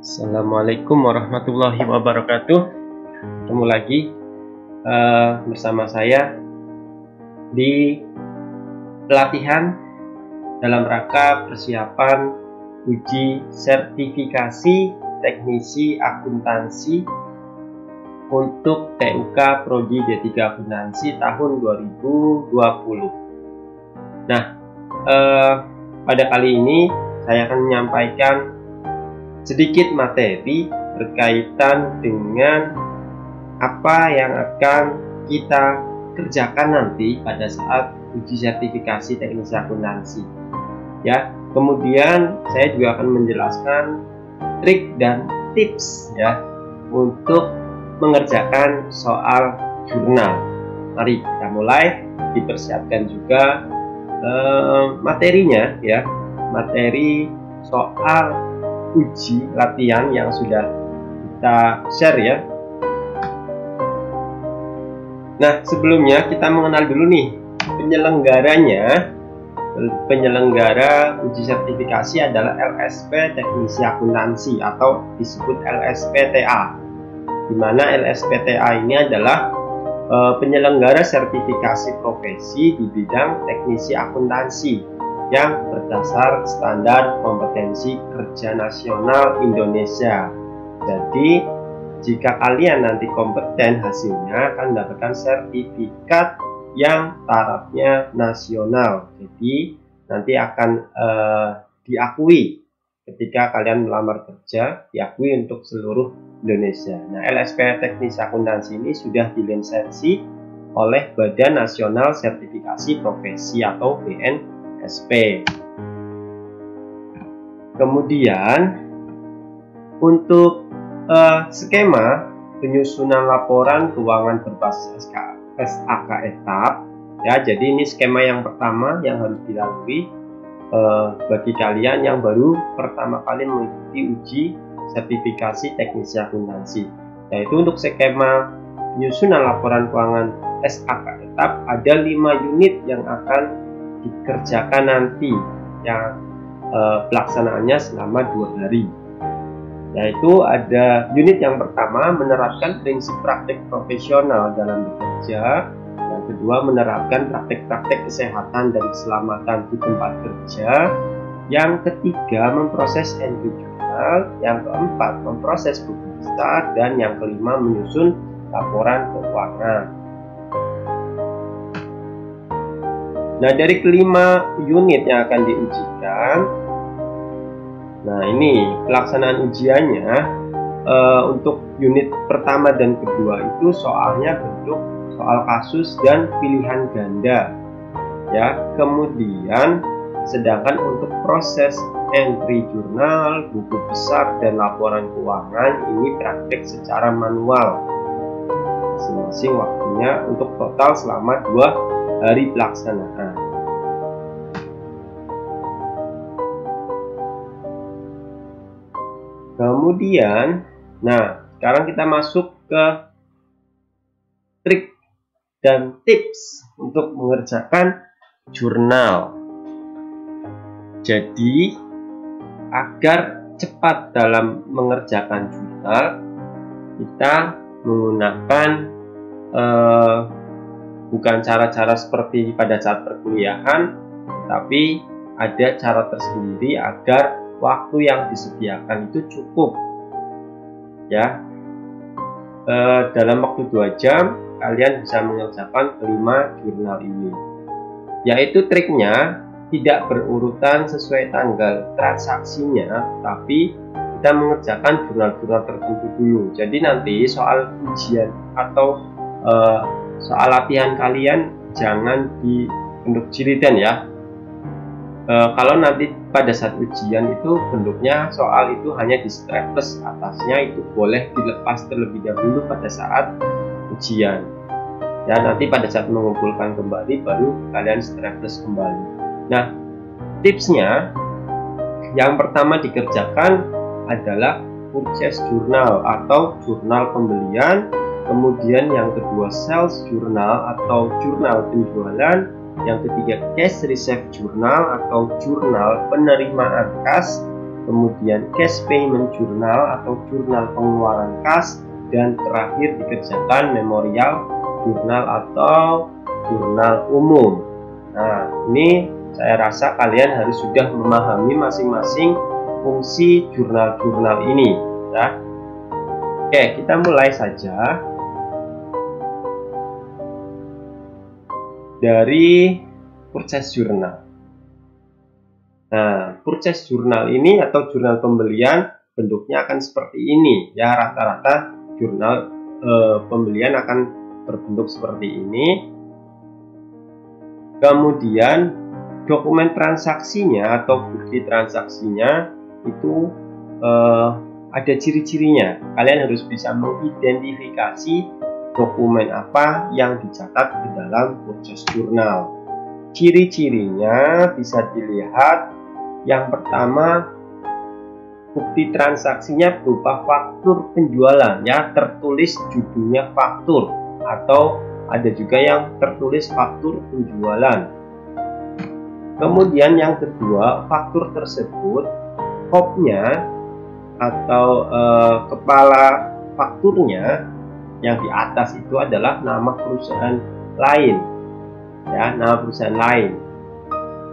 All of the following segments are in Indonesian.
Assalamualaikum warahmatullahi wabarakatuh. Ketemu lagi bersama saya di pelatihan dalam rangka persiapan uji sertifikasi teknisi akuntansi untuk TUK Prodi D3 Akuntansi tahun 2020. Nah, pada kali ini saya akan menyampaikan sedikit materi berkaitan dengan apa yang akan kita kerjakan nanti pada saat uji sertifikasi teknisi akuntansi. Ya, kemudian saya juga akan menjelaskan trik dan tips ya untuk mengerjakan soal jurnal. Mari kita mulai, dipersiapkan juga materinya ya, materi soal uji latihan yang sudah kita share ya. Nah, sebelumnya kita mengenal dulu nih penyelenggaranya. Penyelenggara uji sertifikasi adalah LSP Teknisi Akuntansi atau disebut LSPTA, di mana LSPTA ini adalah penyelenggara sertifikasi profesi di bidang teknisi akuntansi yang berdasar standar kompetensi kerja nasional Indonesia. Jadi jika kalian nanti kompeten, hasilnya akan mendapatkan sertifikat yang tarafnya nasional. Jadi nanti akan diakui ketika kalian melamar kerja, diakui untuk seluruh Indonesia. Nah, LSP Teknisi Akuntansi ini sudah dilisensi oleh Badan Nasional Sertifikasi Profesi atau BNSP. Kemudian untuk skema penyusunan laporan keuangan berbasis SAK etap ya, jadi ini skema yang pertama yang harus dilalui bagi kalian yang baru pertama kali mengikuti uji sertifikasi teknisi akuntansi, yaitu untuk skema penyusunan laporan keuangan SAK etap ada 5 unit yang akan dikerjakan nanti, yang pelaksanaannya selama 2 hari. Yaitu ada unit yang pertama menerapkan prinsip praktik profesional dalam bekerja, yang kedua menerapkan praktek-praktek kesehatan dan keselamatan di tempat kerja, yang ketiga memproses entry jurnal, yang keempat memproses buku besar, dan yang kelima menyusun laporan keuangan. Nah, dari kelima unit yang akan diujikan, nah ini pelaksanaan ujiannya untuk unit pertama dan kedua itu soalnya bentuk soal kasus dan pilihan ganda ya. Kemudian sedangkan untuk proses entry jurnal, buku besar, dan laporan keuangan ini praktek secara manual masing-masing waktunya untuk total selama 2 hari pelaksanaan. Kemudian, nah sekarang kita masuk ke trik dan tips untuk mengerjakan jurnal. Jadi, agar cepat dalam mengerjakan jurnal, kita menggunakan bukan cara-cara seperti pada saat perkuliahan, tapi ada cara tersendiri agar waktu yang disediakan itu cukup ya. Dalam waktu 2 jam kalian bisa mengerjakan kelima jurnal ini, yaitu triknya tidak berurutan sesuai tanggal transaksinya, tapi kita mengerjakan jurnal-jurnal tertentu dulu. Jadi nanti soal ujian atau soal latihan kalian jangan dibentuk jiliden ya. Kalau nanti pada saat ujian itu bentuknya soal itu hanya di strapless atasnya, itu boleh dilepas terlebih dahulu pada saat ujian ya. Nanti pada saat mengumpulkan kembali baru kalian strapless kembali. Nah, tipsnya yang pertama dikerjakan adalah purchase journal atau jurnal pembelian, kemudian yang kedua sales journal atau jurnal penjualan, yang ketiga cash receipt journal atau jurnal penerimaan kas, kemudian cash payment journal atau jurnal pengeluaran kas, dan terakhir dikerjakan memorial jurnal atau jurnal umum. Nah, ini saya rasa kalian harus sudah memahami masing-masing fungsi jurnal-jurnal ini ya. Oke, kita mulai saja dari purchase journal. Nah, purchase journal ini atau jurnal pembelian bentuknya akan seperti ini ya. Rata-rata jurnal pembelian akan berbentuk seperti ini. Kemudian dokumen transaksinya atau bukti transaksinya itu ada ciri-cirinya. Kalian harus bisa mengidentifikasi dokumen apa yang dicatat di dalam purchase journal. Ciri-cirinya bisa dilihat. Yang pertama, bukti transaksinya berupa faktur penjualan ya, tertulis judulnya faktur, atau ada juga yang tertulis faktur penjualan. Kemudian yang kedua, faktur tersebut kopnya atau kepala fakturnya yang di atas itu adalah nama perusahaan lain ya, nama perusahaan lain.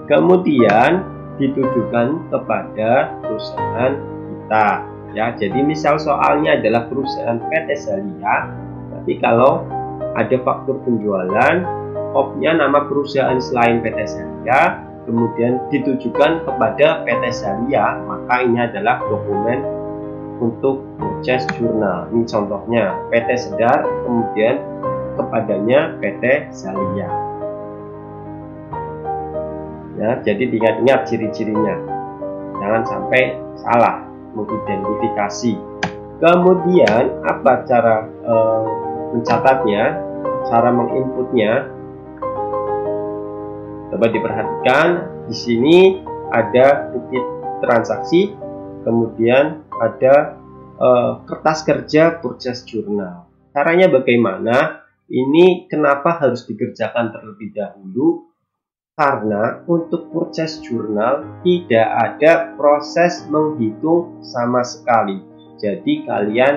Kemudian ditujukan kepada perusahaan kita ya. Jadi misal soalnya adalah perusahaan PT Zalia, tapi kalau ada faktur penjualan, kopnya nama perusahaan selain PT Zalia, kemudian ditujukan kepada PT Zalia, maka ini adalah dokumen untuk purchase journal. Ini contohnya PT Sedar, kemudian kepadanya PT Zalia. Ya, jadi diingat-ingat ciri-cirinya, jangan sampai salah mengidentifikasi. Kemudian apa cara mencatatnya, cara menginputnya? Coba diperhatikan, di sini ada bukti transaksi, kemudian ada kertas kerja purchase journal. Caranya bagaimana? Ini kenapa harus dikerjakan terlebih dahulu? Karena untuk purchase journal tidak ada proses menghitung sama sekali. Jadi kalian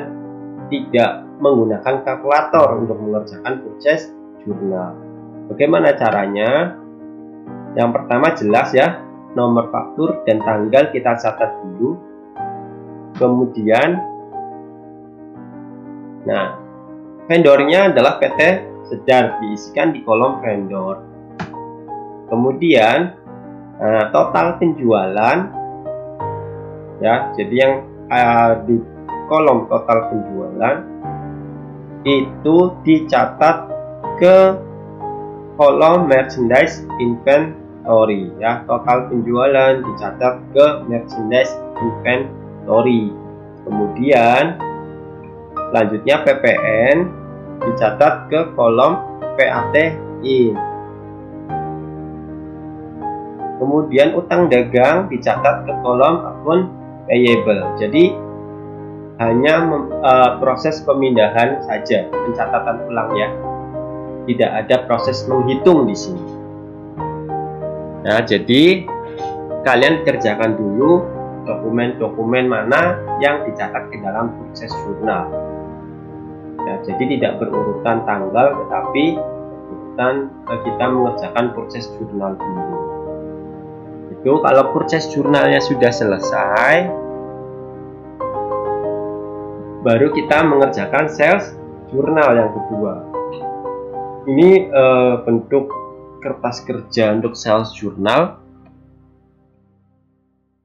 tidak menggunakan kalkulator untuk mengerjakan purchase journal. Bagaimana caranya? Yang pertama jelas ya, nomor faktur dan tanggal kita catat dulu. Kemudian, nah, vendornya adalah PT Sedar, diisikan di kolom vendor. Kemudian total penjualan ya, jadi yang di kolom total penjualan itu dicatat ke kolom merchandise inventory ya. Total penjualan dicatat ke merchandise inventory. Kemudian selanjutnya PPN dicatat ke kolom PAT in. Kemudian utang dagang dicatat ke kolom akun payable. Jadi hanya proses pemindahan saja, pencatatan ulang ya. Tidak ada proses menghitung di sini. Nah, jadi kalian kerjakan dulu dokumen-dokumen mana yang dicatat di dalam purchase journal. Ya, jadi tidak berurutan tanggal, tetapi berurutan kita mengerjakan purchase journal dulu. Itu kalau purchase journalnya sudah selesai, baru kita mengerjakan sales journal yang kedua. Ini bentuk kertas kerja untuk sales journal.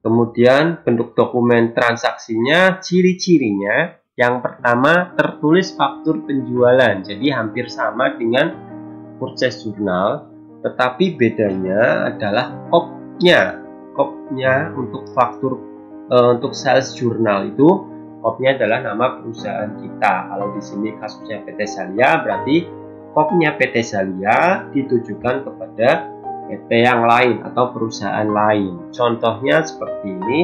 Kemudian bentuk dokumen transaksinya, ciri-cirinya. Yang pertama tertulis faktur penjualan, jadi hampir sama dengan purchase journal, tetapi bedanya adalah kopnya untuk faktur untuk sales journal itu kopnya adalah nama perusahaan kita. Kalau di sini kasusnya PT Zalia, berarti kopnya PT Zalia ditujukan kepada PT yang lain atau perusahaan lain. Contohnya seperti ini,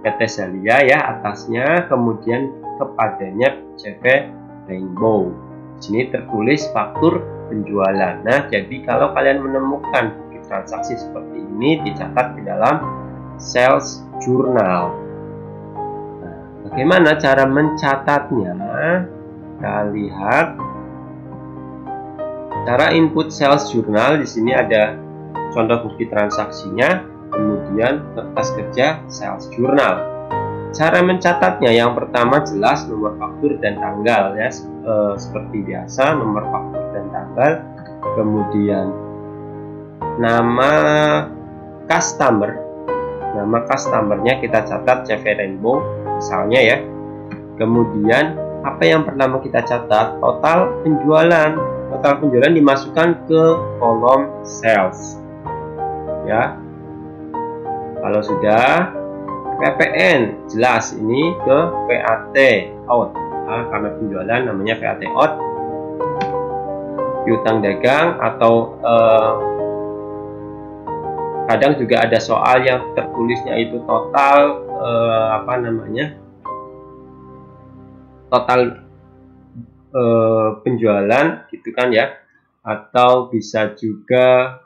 PT Zalia ya atasnya, kemudian kepadanya CV Rainbow. Di sini tertulis faktur penjualan. Nah, jadi kalau kalian menemukan transaksi seperti ini, dicatat di dalam sales journal. Bagaimana cara mencatatnya? Kita lihat cara input sales journal. Di sini ada contoh bukti transaksinya, kemudian kertas kerja sales journal. Cara mencatatnya yang pertama jelas nomor faktur dan tanggal ya, seperti biasa nomor faktur dan tanggal, kemudian nama customernya kita catat CV Rainbow misalnya ya. Kemudian apa yang pertama kita catat? Total penjualan dimasukkan ke kolom sales ya. Kalau sudah, PPN jelas ini ke VAT out karena penjualan namanya VAT out. Piutang dagang atau kadang juga ada soal yang tertulisnya itu total total penjualan gitu kan ya, atau bisa juga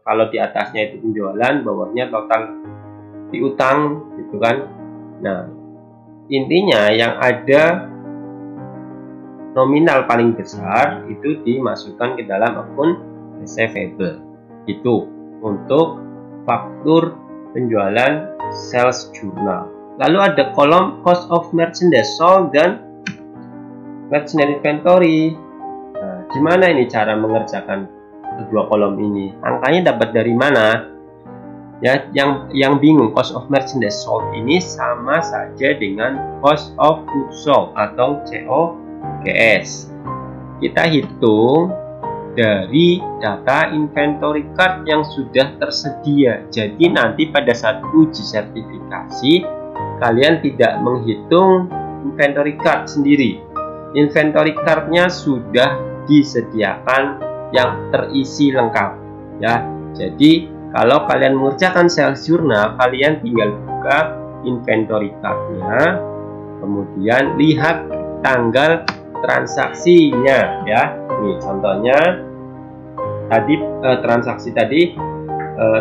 kalau di atasnya itu penjualan, bawahnya total piutang gitu kan. Nah, intinya yang ada nominal paling besar itu dimasukkan ke dalam akun receivable. Itu untuk faktur penjualan sales journal. Lalu ada kolom cost of merchandise sold dan merchandise inventory. Nah, gimana ini cara mengerjakan kedua kolom ini? Angkanya dapat dari mana? Ya, yang bingung, cost of merchandise sold ini sama saja dengan cost of goods sold atau COGS. Kita hitung dari data inventory card yang sudah tersedia. Jadi nanti pada saat uji sertifikasi kalian tidak menghitung inventory card sendiri. Inventory card-nya sudah disediakan yang terisi lengkap ya. Jadi kalau kalian mengerjakan sales journal, kalian tinggal buka inventory card-nya, kemudian lihat tanggal transaksinya ya. Nih contohnya tadi transaksi tadi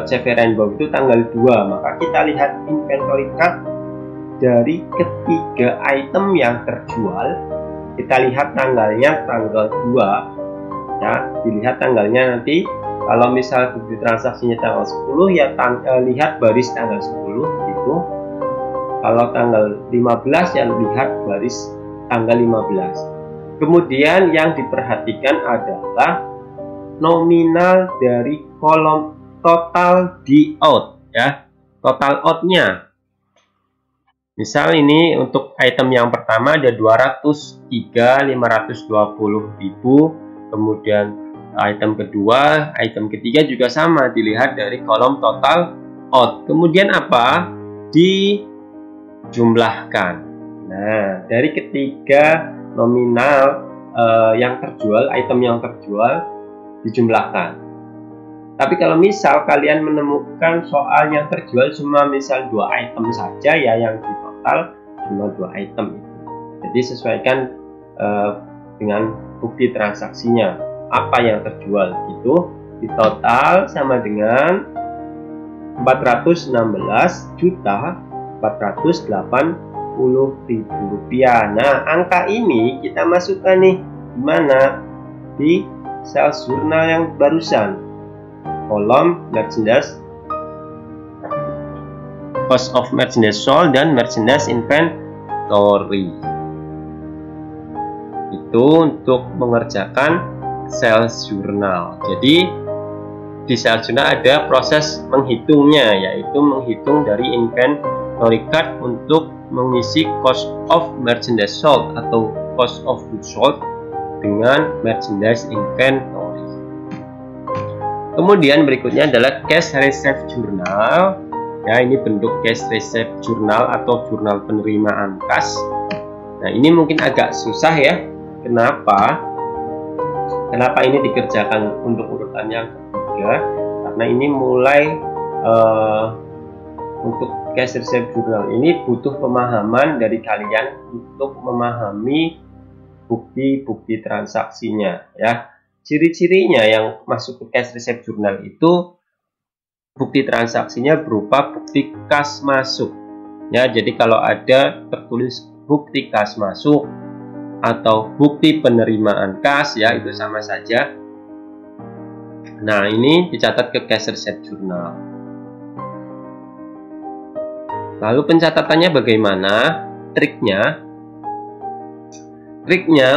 CV Rainbow itu tanggal 2, maka kita lihat inventory card dari ketiga item yang terjual. Kita lihat tanggalnya tanggal 2 ya, dilihat tanggalnya nanti. Kalau misal bukti transaksinya tanggal 10 ya lihat baris tanggal 10 gitu. Kalau tanggal 15 ya lihat baris tanggal 15. Kemudian yang diperhatikan adalah nominal dari kolom total di out ya. Total outnya. Misal ini untuk item yang pertama ada 203.520.000, kemudian item kedua, item ketiga juga sama, dilihat dari kolom total out. Kemudian apa? Dijumlahkan. Nah, dari ketiga nominal yang terjual, item yang terjual dijumlahkan. Tapi kalau misal kalian menemukan soal yang terjual cuma misal 2 item saja ya, yang di total cuma 2 item itu. Jadi sesuaikan dengan bukti transaksinya. Apa yang terjual itu di total sama dengan 416.480.000 rupiah. Nah, angka ini kita masukkan nih gimana di sales journal yang barusan, kolom merchandise, cost of merchandise sold dan merchandise inventory. Itu untuk mengerjakan sales journal. Jadi di sales journal ada proses menghitungnya, yaitu menghitung dari inventory card untuk mengisi cost of merchandise sold atau cost of goods sold dengan merchandise inventory. Kemudian berikutnya adalah cash receipt journal. Ya, ini bentuk cash receipt journal atau jurnal penerimaan kas. Nah, ini mungkin agak susah ya. Kenapa ini dikerjakan untuk urutan yang ketiga? Karena ini mulai untuk cash receipt journal ini butuh pemahaman dari kalian untuk memahami bukti-bukti transaksinya ya. Ciri-cirinya yang masuk ke cash receipt journal itu bukti transaksinya berupa bukti kas masuk ya. Jadi kalau ada tertulis bukti kas masuk atau bukti penerimaan kas, ya itu sama saja. Nah, ini dicatat ke cash receipt journal. Lalu pencatatannya bagaimana? Triknya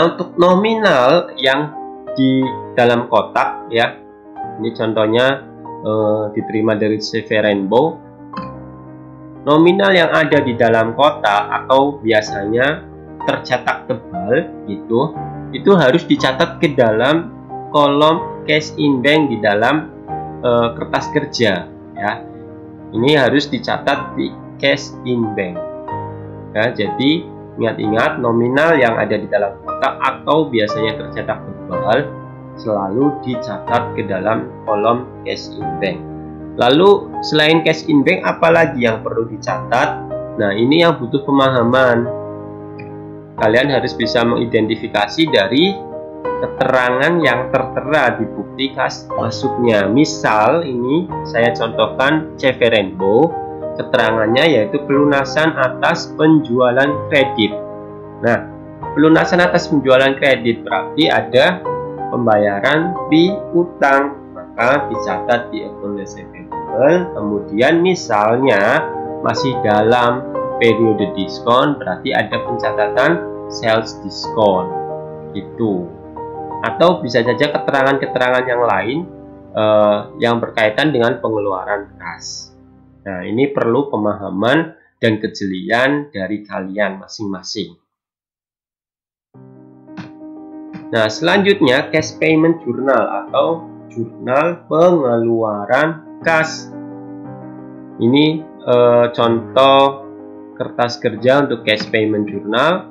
untuk nominal yang di dalam kotak, ya. Ini contohnya diterima dari CV Rainbow. Nominal yang ada di dalam kotak atau biasanya tercetak tebal itu harus dicatat ke dalam kolom cash in bank di dalam kertas kerja, ya. Ini harus dicatat di cash in bank, ya. Jadi ingat-ingat, nominal yang ada di dalam kotak atau biasanya tercetak tebal selalu dicatat ke dalam kolom cash in bank. Lalu selain cash in bank, apalagi yang perlu dicatat? Nah, ini yang butuh pemahaman. Kalian harus bisa mengidentifikasi dari keterangan yang tertera di bukti kas masuknya. Misal ini saya contohkan CV Rainbow, keterangannya yaitu pelunasan atas penjualan kredit. Nah, pelunasan atas penjualan kredit berarti ada pembayaran piutang, maka dicatat di account receivable. Kemudian misalnya masih dalam periode diskon, berarti ada pencatatan sales diskon gitu. Atau bisa saja keterangan-keterangan yang lain yang berkaitan dengan pengeluaran kas. Nah, ini perlu pemahaman dan kejelian dari kalian masing-masing. Nah, selanjutnya cash payment journal atau jurnal pengeluaran kas. Ini contoh kertas kerja untuk cash payment journal.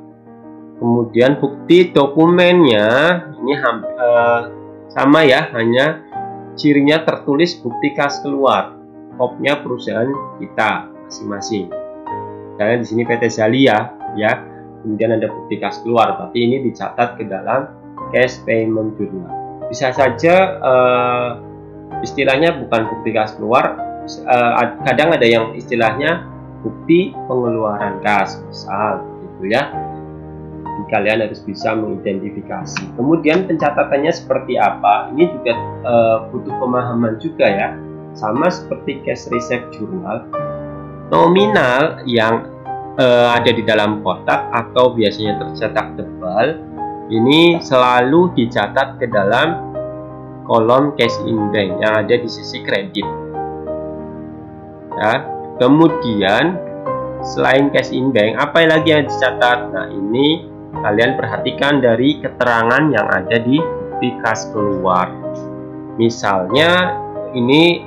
Kemudian bukti dokumennya ini sama ya, hanya cirinya tertulis bukti kas keluar, kopnya perusahaan kita masing-masing. Misalnya di sini PT Zalia, ya. Kemudian ada bukti kas keluar, berarti ini dicatat ke dalam cash payment journal. Bisa saja istilahnya bukan bukti kas keluar, kadang ada yang istilahnya bukti pengeluaran kas, misal gitu ya. Jadi kalian harus bisa mengidentifikasi. Kemudian pencatatannya seperti apa? Ini juga butuh pemahaman juga ya. Sama seperti cash receipt journal, nominal yang ada di dalam kotak atau biasanya tercetak tebal ini selalu dicatat ke dalam kolom cash in bank yang ada di sisi kredit, ya. Kemudian selain cash in bank, apa lagi yang dicatat? Nah, ini kalian perhatikan dari keterangan yang ada di bukti kas keluar. Misalnya ini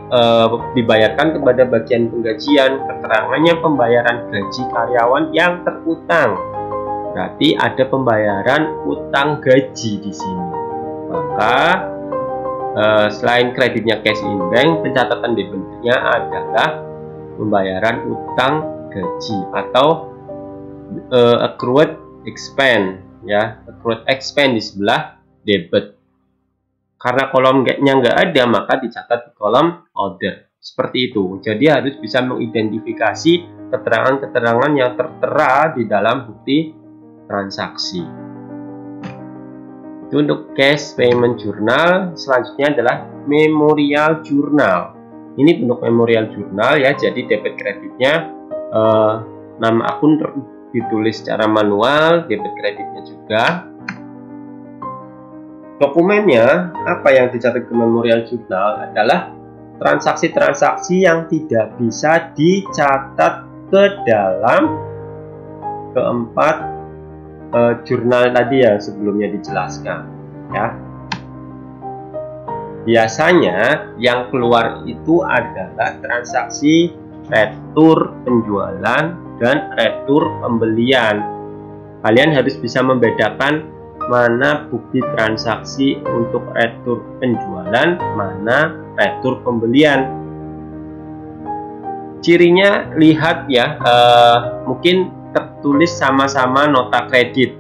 dibayarkan kepada bagian penggajian, keterangannya pembayaran gaji karyawan yang terutang. Berarti ada pembayaran utang gaji di sini. Maka selain kreditnya cash in bank, pencatatan debitnya adalah pembayaran utang gaji atau accrued expense, ya. Accrued expense di sebelah debit. Karena kolomnya nggak ada, maka dicatat di kolom order. Seperti itu. Jadi harus bisa mengidentifikasi keterangan-keterangan yang tertera di dalam bukti transaksi. Itu untuk cash payment journal. Selanjutnya adalah memorial journal. Ini bentuk memorial journal ya. Jadi debit kreditnya nama akun ditulis secara manual, debit kreditnya juga. Dokumennya, apa yang dicatat ke memorial journal adalah transaksi-transaksi yang tidak bisa dicatat ke dalam keempat jurnal tadi yang sebelumnya dijelaskan, ya. Biasanya yang keluar itu adalah transaksi retur penjualan dan retur pembelian. Kalian harus bisa membedakan mana bukti transaksi untuk retur penjualan, mana retur pembelian. Cirinya lihat ya, mungkin tertulis sama-sama nota kredit,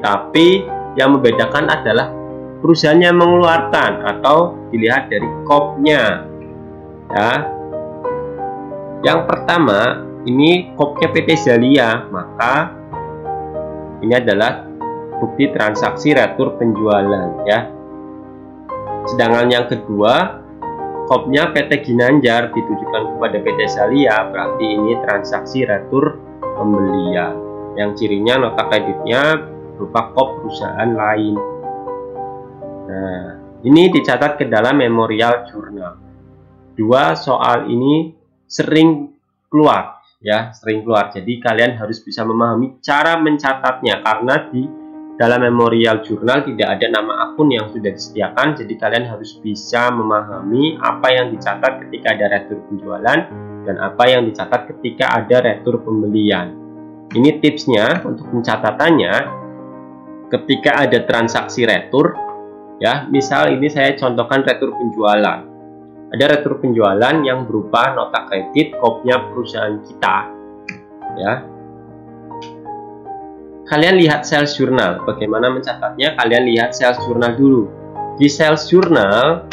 tapi yang membedakan adalah perusahaannya mengeluarkan atau dilihat dari kopnya, ya. Yang pertama ini kopnya PT Zalia, maka ini adalah bukti transaksi retur penjualan ya. Sedangkan yang kedua, kopnya PT Ginanjar ditujukan kepada PT Zalia, berarti ini transaksi retur pembelian yang cirinya nota kreditnya berupa kop perusahaan lain. Nah, ini dicatat ke dalam memorial jurnal. Dua soal ini sering keluar ya, sering keluar. Jadi kalian harus bisa memahami cara mencatatnya, karena di dalam memorial jurnal tidak ada nama akun yang sudah disediakan. Jadi kalian harus bisa memahami apa yang dicatat ketika ada retur penjualan dan apa yang dicatat ketika ada retur pembelian. Ini tipsnya untuk pencatatannya. Ketika ada transaksi retur ya, misal ini saya contohkan retur penjualan. Ada retur penjualan yang berupa nota kredit kopnya perusahaan kita ya. Kalian lihat sales journal. Bagaimana mencatatnya? Kalian lihat sales journal dulu. Di sales journal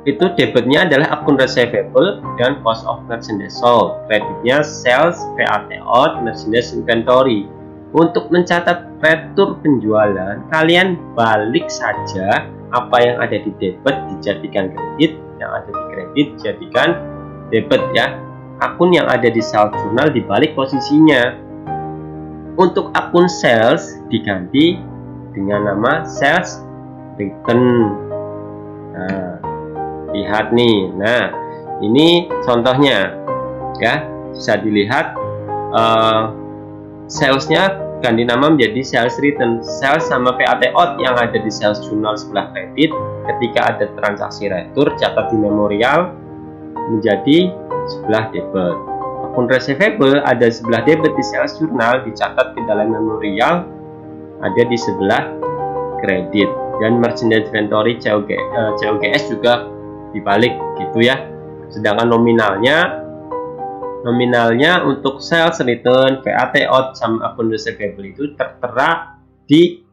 itu debitnya adalah akun receivable dan cost of merchandise sold. Kreditnya sales, VAT out, merchandise inventory. Untuk mencatat retur penjualan, kalian balik saja apa yang ada di debit dijadikan kredit, yang ada di kredit dijadikan debit ya. Akun yang ada di sales journal dibalik posisinya. Untuk akun sales diganti dengan nama sales return. Nah, lihat nih. Nah, ini contohnya ya, bisa dilihat salesnya ganti nama menjadi sales return. Sales sama VAT out yang ada di sales journal sebelah kredit, ketika ada transaksi retur catat di memorial menjadi sebelah debit. Akun receivable ada sebelah debit di sales journal, dicatat ke dalam memorial ada di sebelah kredit. Dan merchandise inventory COGS juga dibalik gitu ya. Sedangkan nominalnya untuk sales return, VAT out sama akun receivable itu tertera di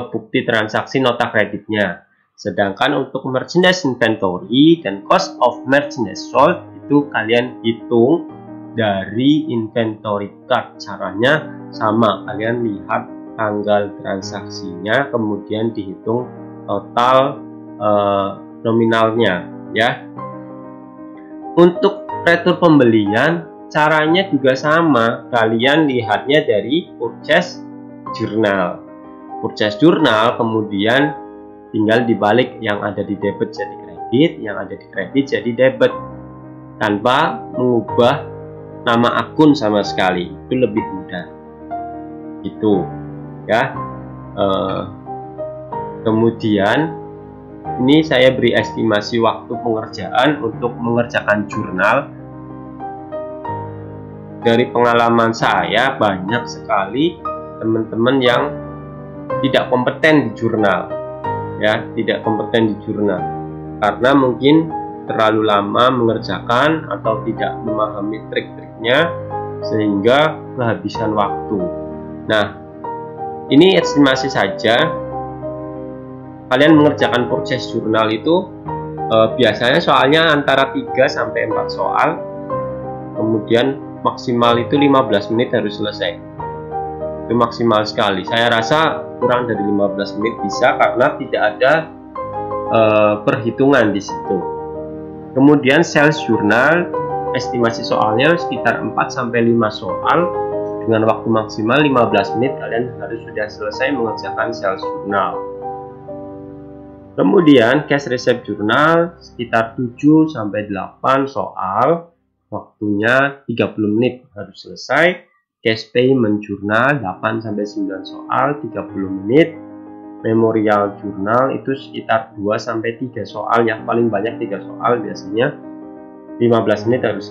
bukti transaksi nota kreditnya. Sedangkan untuk merchandise inventory dan cost of merchandise sold itu kalian hitung dari inventory card. Caranya sama, kalian lihat tanggal transaksinya kemudian dihitung total nominalnya ya. Untuk retur pembelian caranya juga sama, kalian lihatnya dari purchase journal. Purchase journal kemudian tinggal dibalik, yang ada di debit jadi kredit, yang ada di kredit jadi debit, tanpa mengubah nama akun sama sekali. Itu lebih mudah gitu ya. Kemudian ini saya beri estimasi waktu pengerjaan untuk mengerjakan jurnal. Dari pengalaman saya, banyak sekali teman-teman yang tidak kompeten di jurnal ya, tidak kompeten di jurnal karena mungkin terlalu lama mengerjakan atau tidak memahami trik-triknya sehingga kehabisan waktu. Nah, ini estimasi saja. Kalian mengerjakan purchase journal itu biasanya soalnya antara 3 sampai 4 soal. Kemudian maksimal itu 15 menit harus selesai. Itu maksimal sekali. Saya rasa kurang dari 15 menit bisa, karena tidak ada perhitungan di situ. Kemudian sales journal, estimasi soalnya sekitar 4 sampai 5 soal dengan waktu maksimal 15 menit. Kalian harus sudah selesai mengerjakan sales journal. Kemudian cash receipt journal sekitar 7 sampai 8 soal, waktunya 30 menit harus selesai. Cash payment journal 8 sampai 9 soal, 30 menit. Memorial journal itu sekitar 2 sampai 3 soal, yang paling banyak 3 soal, biasanya 15 menit harus